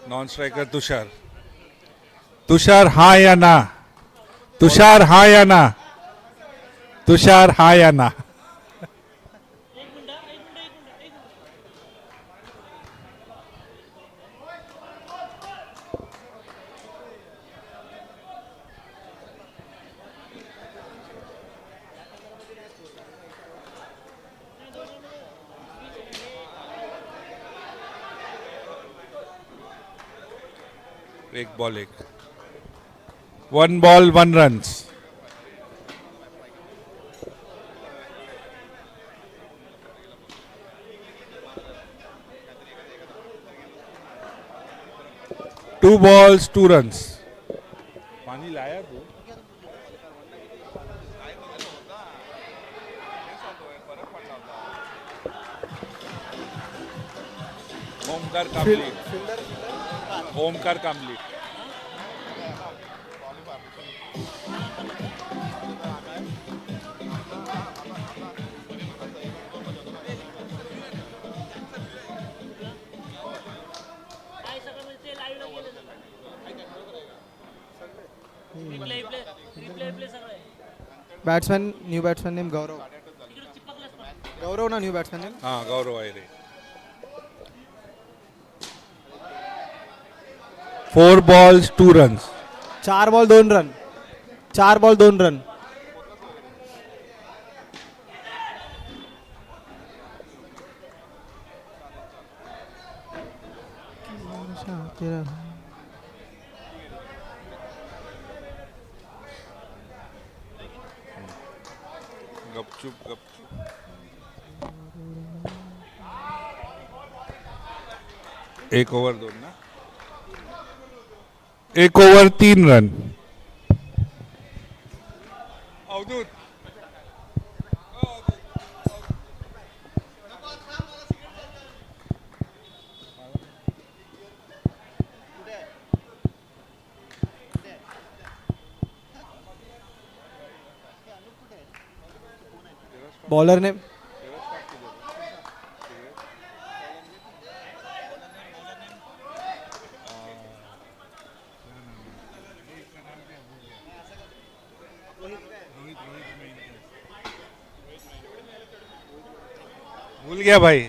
Non striker तुषार. तुषार हा या ना. तुषार हा या ना. तुषार हा या ना. एक बॉल एक. One ball one runs. Two balls two runs. पाणी लाया तू. ओमकार कामली. ओमकार कामली. Batsman new batsman name Gaurav. Gaurav ना न्यू बॅट्समॅन नेम. हा गौरव आहे रे. 4 balls 2 runs. 4 ball 2 run. 4 ball 2 run. गपचूप गपचूप. एक ओव्हर 2 ना. एक over 3 run. Avdhoot. Bowler name. भूल गया भाई.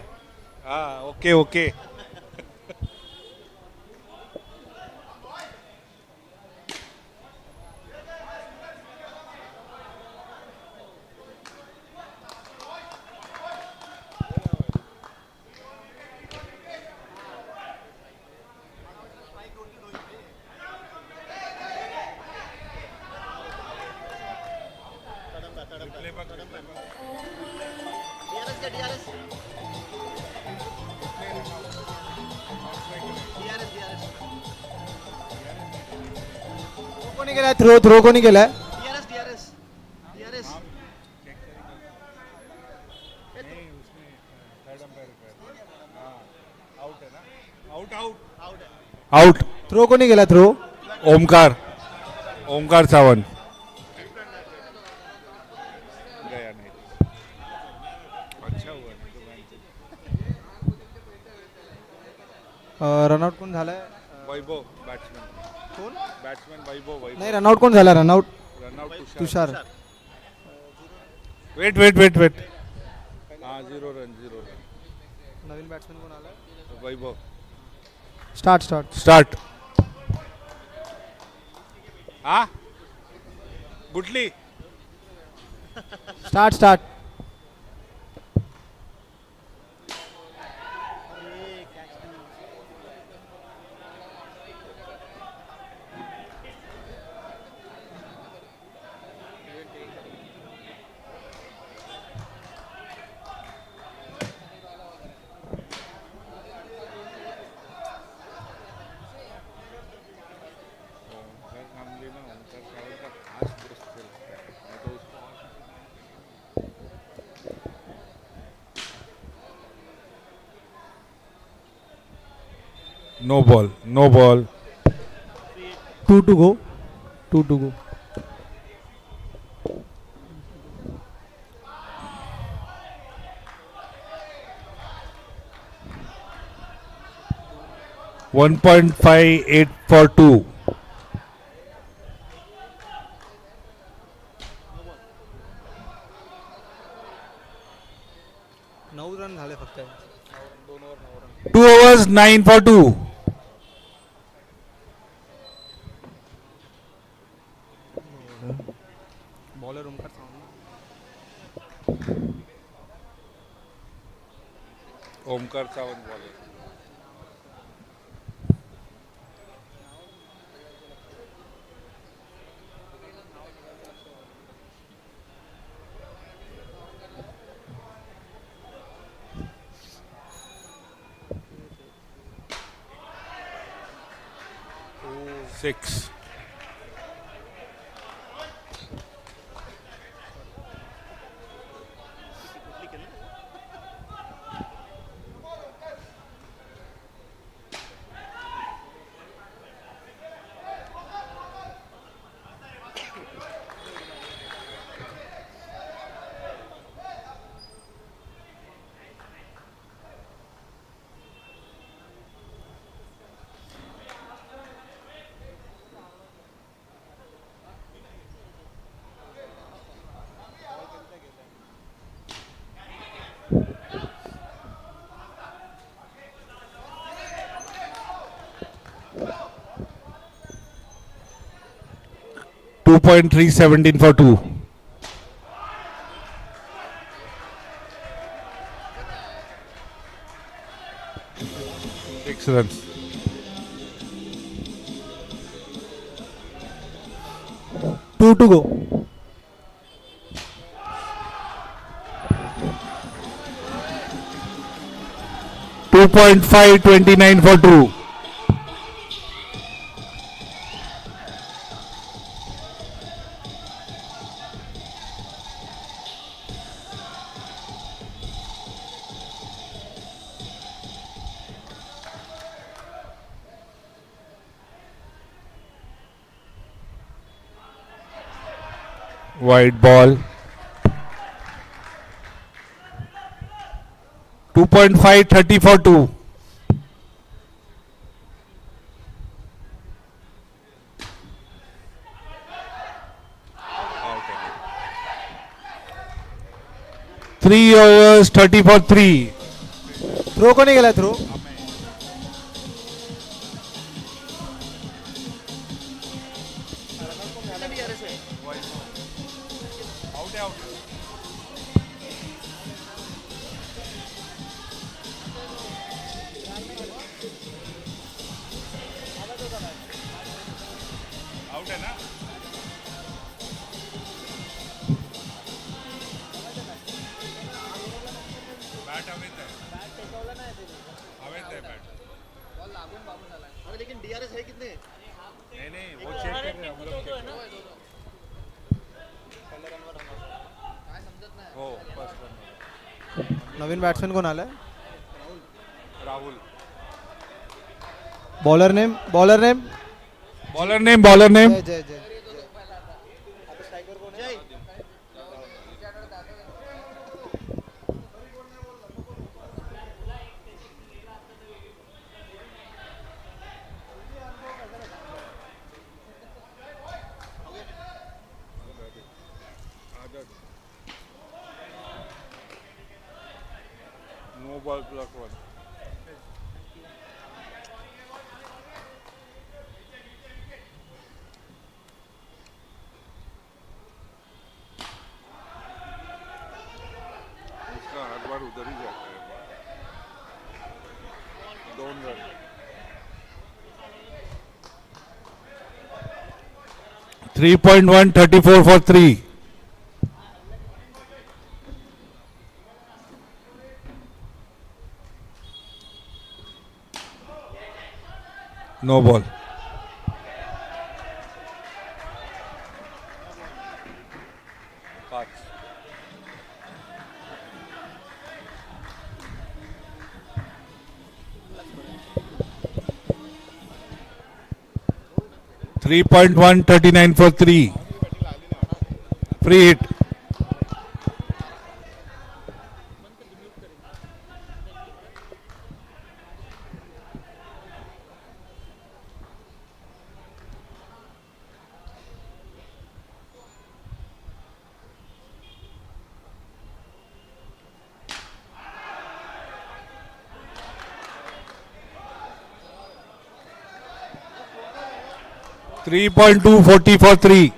हाँ ओके ओके. कोणी केलाय थ्रो. थ्रो कोणी केलाय. आउट. थ्रो कोणी केलाय थ्रो. ओमकार. ओमकार सावंत. गया नहीं. अच्छा हुआ रनआउट कोण झालाय. वैभव बॅट्समॅन. कोण. बॅट्समॅन वैभव. नाही रनआउट कोण झाला. Run out run out Tushar. Wait wait wait wait. हाँ 0 रन 0 रन. नवीन बॅट्समॅन कोण आला. वैभव. Start start. स्टार्ट. हा कुठली. Start start. No ball no ball. 2 to go. 2 to go. 1.58 for 2. 9 run झाले फक्त 2 over 9 run. 2 overs 9 for 2. Bowler Omkar Sawant. Omkar Sawant bowler. Six. Two point three 17 for 2. Six runs. 2 to go. 2.5 29 for 2. Wide ball. 2.5 30 for 2. Three overs 30 for 3. Throw कोणी गेला throw. नवीन batsman कोण आलाय. Rahul. Bowler name Bowler name. जय. No ball block one. उसका हर बार उधर ही जाता है. 2 run. 3.1 34 for 3. No ball. Pass. 3.1 39 for 3. Free hit. 3.2 40 for 3.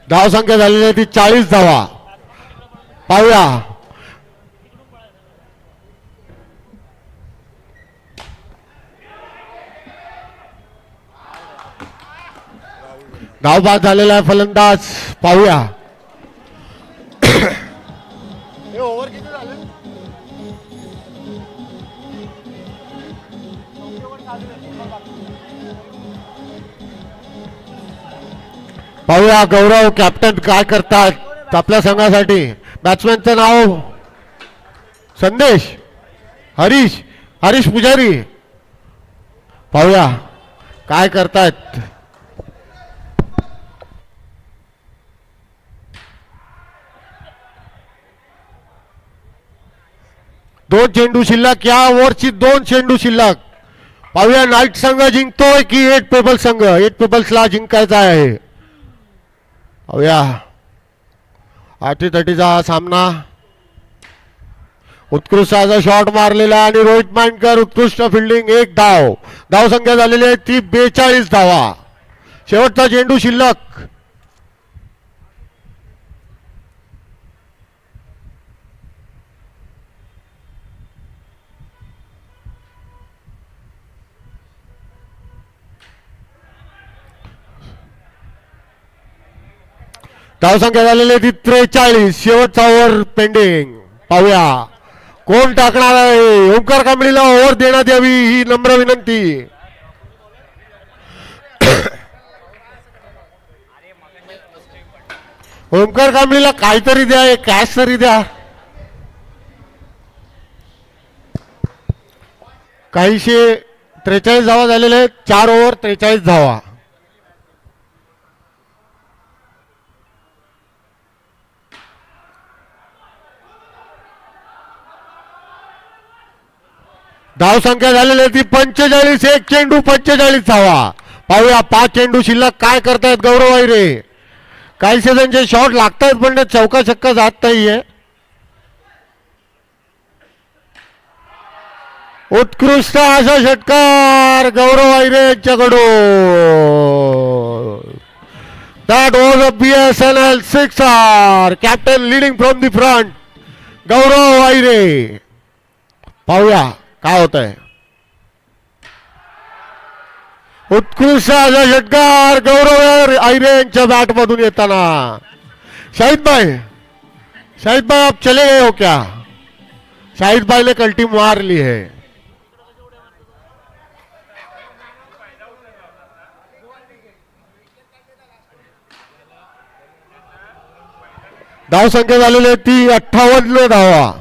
धाव संख्या झालेली आहे ती 40 धावा. पाहूया धाव बाद झालेला आहे फलंदाज. पाहूया ओव्हर किती झाले. पाहूया गौरव कॅप्टन काय करतात आपल्या संघासाठी. बॅट्समॅनचं नाव संदेश हरीश हरीश पुजारी. पाहूया काय करतायत. दोन चेंडू शिल्लक. या ओव्हरची 2 चेंडू शिल्लक. पाहूया नाईट संघ जिंकतोय की एट पेबल्स संघ. एट पेबल्सला जिंकायचा आहे. पाहूया अटीतटीचा हा सामना. उत्कृष्ट असा शॉट मारलेला आणि रोहित मांडकर उत्कृष्ट फिल्डिंग. 1 धाव. धाव संख्या झालेली आहे ती 42 धावा. शेवटचा चेंडू शिल्लक. धाव संख्या झालेली आहे ती 43. शेवटचा ओव्हर पेंडिंग. पाहूया कोण टाकणार आहे. ओंकार कांबळीला ओव्हर देण्यात यावी ही नम्र विनंती. ओंकार कांबळीला काहीतरी द्या. एक कॅश तरी द्या. काहीशे 43 धावा झालेले आहेत. 4 ओव्हर 43 धावा. धाव संख्या झालेली आहे ती 45. 1 चेंडू 45 धावा. पाहूया 5 चेंडू शिल्लक काय करतायत गौरव आयरे. काही त्यांचे शॉट लागतायत पण चौका छक्का जात नाहीये. उत्कृष्ट असा षटकार गौरव आयरे यांच्याकडून. That was a BSNL 6R. Captain leading from the front Gaurav Ayre. पाहूया काय होत आहे. उत्कृष्ट असा षटकार गौरव आयरे यांच्या बॅट मधून येताना. शाहिद भाई आप चले गए हो क्या. शाहिद भाई ने कल्टी मार ली है. धाव संख्या झालेली आहे ती 58 धावा.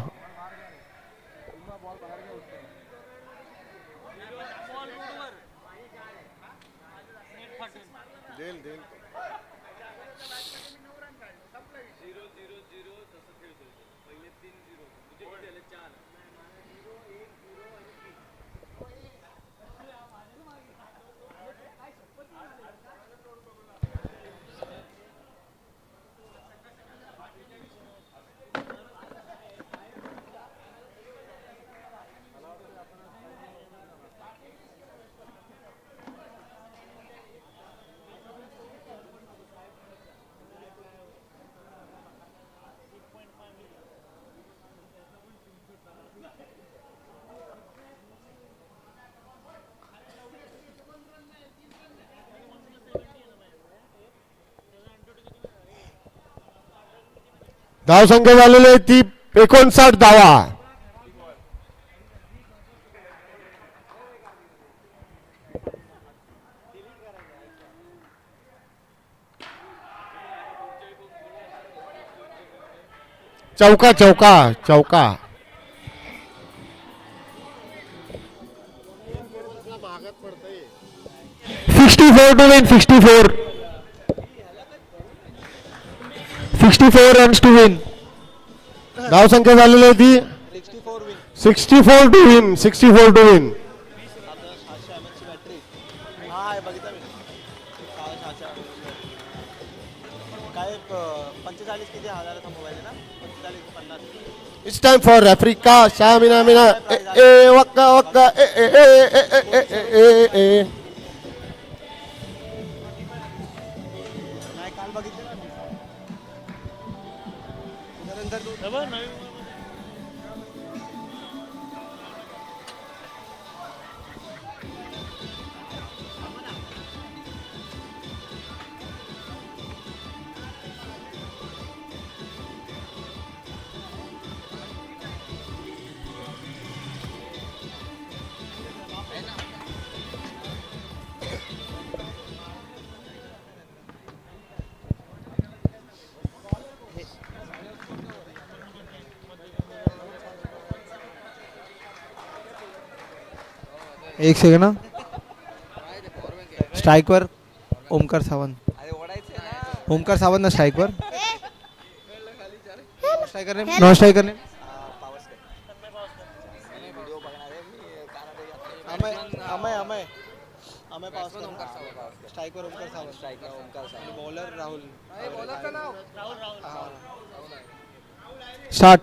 धाव संख्या झालेली आहे ती 59 धावा. चौका चौका चौका. 64 to win. 64 runs to win. धाव संख्या झालेली आहे ती 64 to win. 64 to win. काय 45 किती हजाराचा मोबाईल आहे ना 45 50. इट्स टाइम फॉर आफ्रिका शामिना मिना ए ए वक्का वक्का ए ए ए ए ए ए ए ए नाही काल बघितलं ना त्यानंतर तू एक सेकंड ना स्ट्राईकवर ओमकार सावंत ओमकार सावंत ना स्ट्राईकवर striker name non striker name Amay स्ट्राईकवर ओमकार सावंत बॉलर राहुल स्टार्ट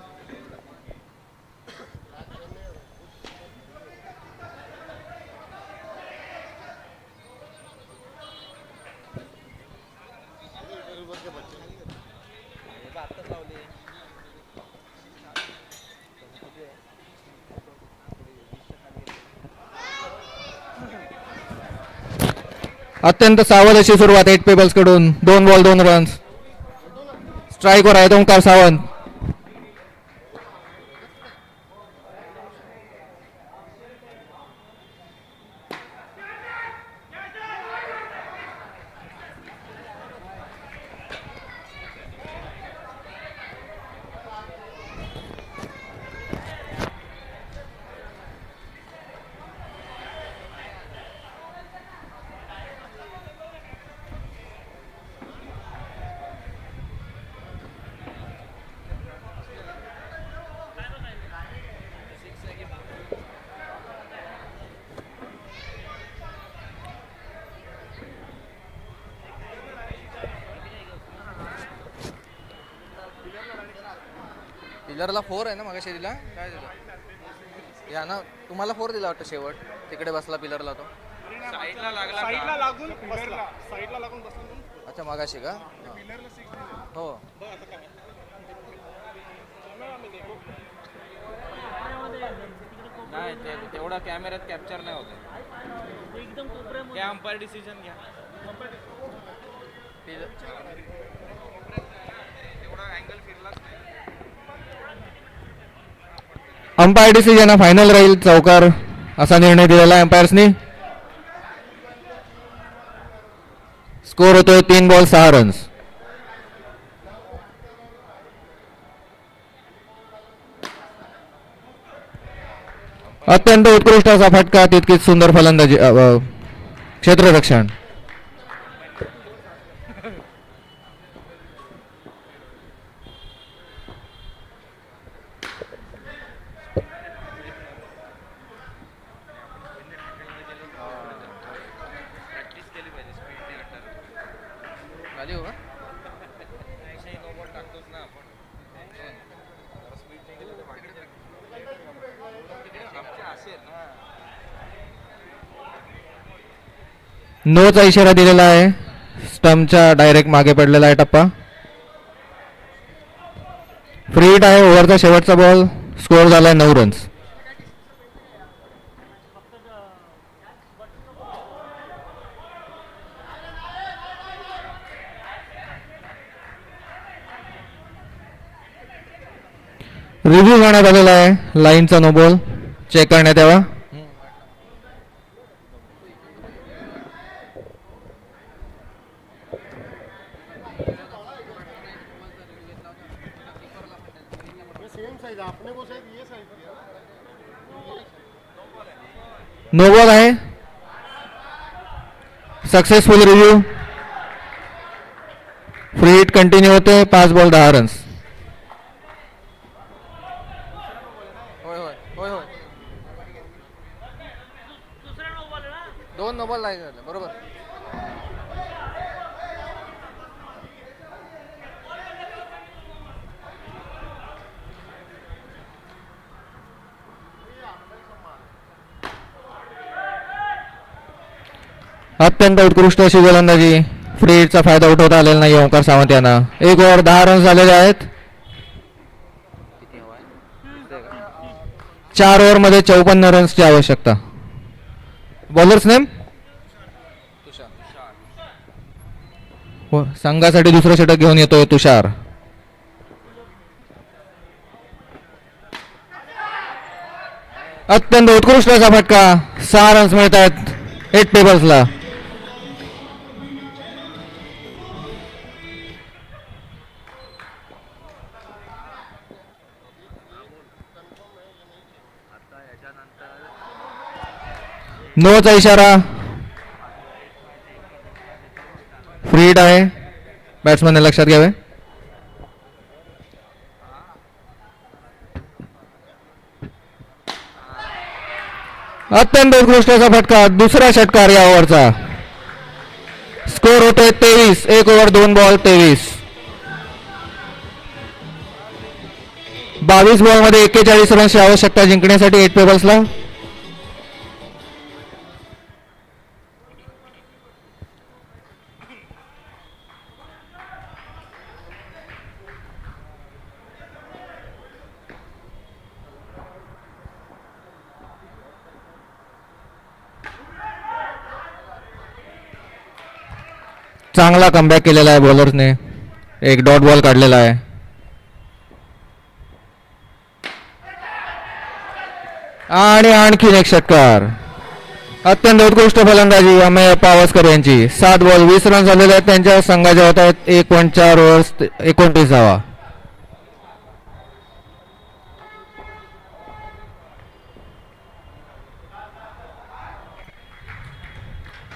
अत्यंत सावध अशी सुरुवात 8 पेबल्स कडून 2 बॉल 2 रन्स. स्ट्राईकवर आहेत ओंकार सावंत. पिलरला 4 आहे ना मगाशी दिला काय दिलं या ना तुम्हाला 4 दिला वाटतं शेवट तिकडे बसला पिलरला तो साईडला लागून बसला अच्छा मगाशी का हो नाही तेवढा कॅमेऱ्यात कॅप्चर नाही होत एकदम अंपायर डिसिजन घ्या तेवढा अँगल फिरलाच नाही अंपायर डिसिजन हा फायनल राहील. चौकार असा निर्णय दिलेला आहे अंपायर्सनी. स्कोर होतोय 3 बॉल 6 रन्स. अत्यंत उत्कृष्ट असा फटका तितकीच सुंदर फलंदाजी क्षेत्ररक्षण. झाली हो का नोचा इशारा दिलेला आहे. स्टंपच्या डायरेक्ट मागे पडलेला आहे टप्पा. फ्री हिट आहे. ओव्हरचा शेवटचा बॉल. स्कोअर झालाय 9 रन्स. रिव्ह्यू करण्यात आलेला आहे. लाईनचा नो बॉल चेक करण्यात यावा. नो बॉल आहे. Successful review. Free hit continue होते. 5 बॉल 10 रन्स. होय होय होय होय 2 नो बॉल लागले बरोबर अत्यंत उत्कृष्ट अशी गोलंदाजी. फ्री हिटचा फायदा उठवता आलेला नाही ओंकार सावंत यांना. 1 ओव्हर 10 रन्स झालेले आहेत. 4 ओव्हरमध्ये 54 रन्सची आवश्यकता. बॉलर्स नेम संघासाठी दुसरं षटक घेऊन येतोय तुषार. अत्यंत उत्कृष्ट असा फटका. 6 रन्स मिळत आहेत 8 पेबल्सला. नोचा इशारा. फ्री हिट आहे. बॅट्समॅनने लक्षात घ्यावे. अत्यंत उत्कृष्ट असा फटका. दुसरा षटकार या ओव्हरचा. स्कोर होतोय 23. 1 ओव्हर 2 बॉल 23. 22 बॉलमध्ये 41 रन्सची आवश्यकता जिंकण्यासाठी 8 पेबल्सला. चांगला कमबॅक केलेला आहे बॉलर्सने. एक डॉट बॉल काढलेला आहे. आणि आणखीन एक षटकार. अत्यंत उत्कृष्ट फलंदाजी अमेय पावसकर यांची. 7 बॉल 20 रन झालेले आहेत त्यांच्या संघाच्या होत आहेत 1.4 ओव्हर्स 29 धावा.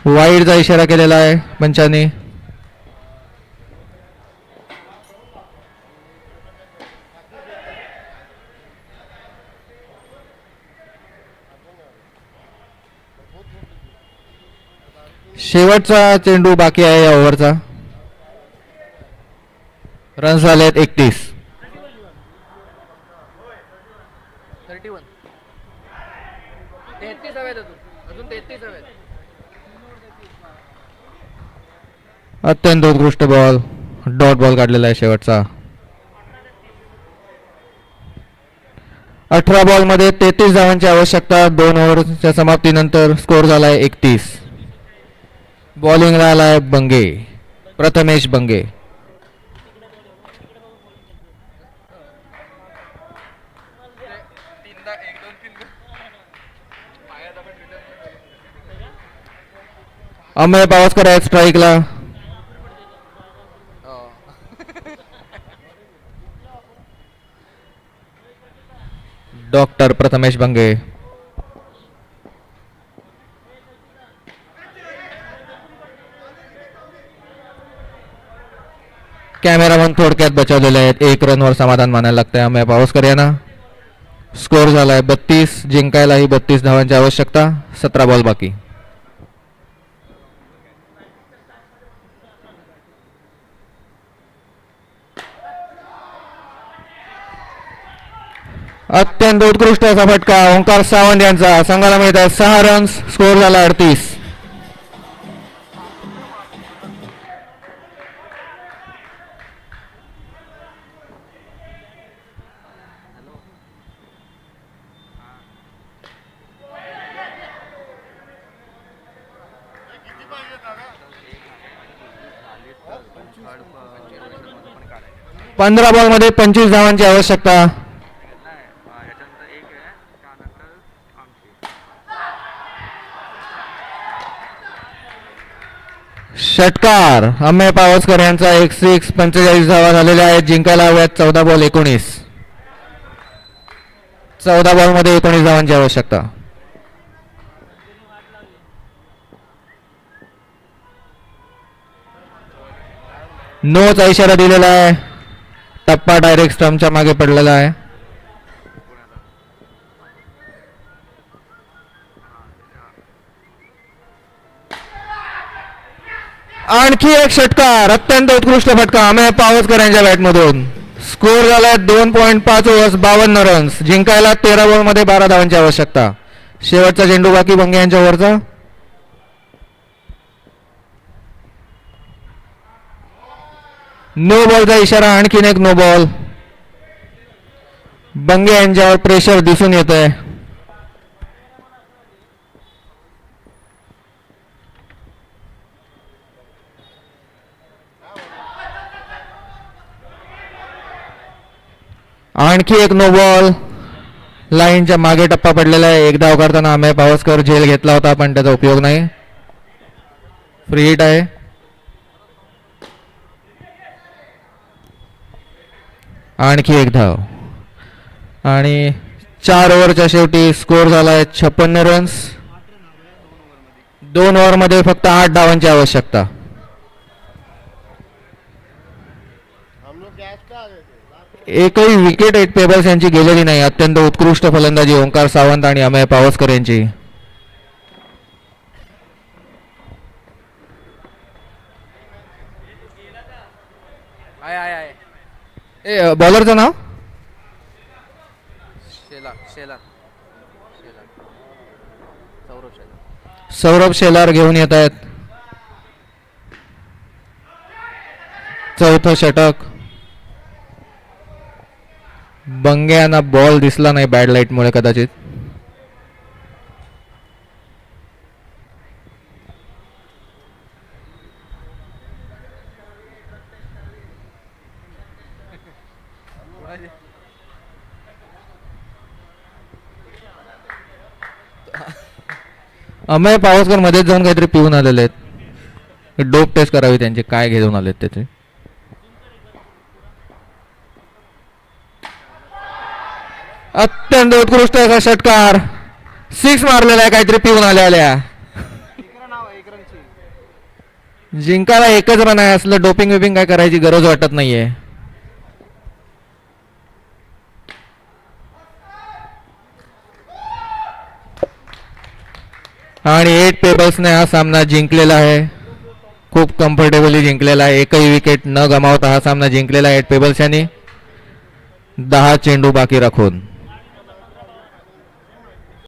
वाईडचा इशारा केलेला आहे पंचांनी. शेवटचा चेंडू बाकी आहे या ओव्हरचा. रन्स झाले आहेत 31. 31. 33 हवेत अजून 33 हवेत. अत्यंत उत्कृष्ट बॉल. डॉट बॉल काढलेला आहे शेवटचा. 18 बॉलमध्ये 33 धावांची आवश्यकता. 2 ओव्हरच्या समाप्तीनंतर स्कोर झालाय 31. बॉलिंगला आलाय बंगे. प्रथमेश बंगे. अमेय पावसकर आहेत स्ट्राईकला. डॉक्टर प्रथमेश बंगे. कॅमेरामन थोडक्यात बचावलेले आहेत. 1 रनवर समाधान मानायला लागतंय अमेय पावसकर यांना. स्कोर झालाय 32. जिंकायलाही 32 धावांची आवश्यकता. 17 बॉल बाकी. अत्यंत उत्कृष्ट असा फटका ओंकार सावंत यांचा. संघाला मिळत आहे 6 रन्स. स्कोर झाला 38. पंधरा बॉलमध्ये 25 धावांची आवश्यकता. षटकार अमेय पावसकर यांचा 1 45 धावा झालेल्या आहेत. जिंकायला हव्यात 14 बॉल 19. 14 बॉलमध्ये 19 धावांची आवश्यकता. नोचा इशारा दिलेला आहे. टप्पा डायरेक्ट स्टंपच्या मागे पडलेला आहे. आणखी एक षटकार. अत्यंत उत्कृष्ट फटका अमेय पावसकर यांच्या बॅटमधून. स्कोर झाला 2.5 ओव्हर्स 52 रन्स. जिंकायला 13 बॉलमध्ये 12 धावांची आवश्यकता. शेवटचा चेंडू बाकी बंगे यांच्या ओव्हरचा. नो बॉलचा इशारा, आणखीन एक नो बॉल. बंगे यांच्यावर प्रेशर दिसून येत आहे. आणखी एक नो बॉल. लाईनच्या मागे टप्पा पडलेला आहे. एक धाव करताना अमेय पावसकर झेल घेतला होता पण त्याचा उपयोग नाही. फ्री हिट आहे. आणखी एक धाव आणि 4 ओव्हरच्या शेवटी स्कोर झालाय 56 रन्स. 2 ओव्हरमध्ये फक्त 8 धावांची आवश्यकता. एकही विकेट एट पेबल्स यांची गेलेली नाही. अत्यंत उत्कृष्ट फलंदाजी ओंकार सावंत आणि अमेय पावसकर यांची. आहे ए बॉलरचं नाव शेलार शेलार शेलार सौरभ शेलार. सौरभ शेलार घेऊन येत आहेत. चौथं षटक. बंगे यांना बॉल दिसला नाही बॅड लाईट मुळे कदाचित. अमेय पावसकर मध्येच जाऊन काहीतरी पिऊन आलेले आहेत. डोप टेस्ट करावी त्यांची, काय घेऊन आलेत त्याचे. अत्यंत उत्कृष्ट असा षटकार. 6 मारलेला आहे काहीतरी पिऊन आल्या. जिंकायला 1च रन आहे. असलं डोपिंग विपिंग काय करायची गरज वाटत नाहीये. आणि 8 पेबल्सने हा सामना जिंकलेला आहे. खूप कम्फर्टेबली जिंकलेला आहे. एकही विकेट न गमावता हा सामना जिंकलेला आहे 8 पेबल्स यांनी 10 चेंडू बाकी राखून.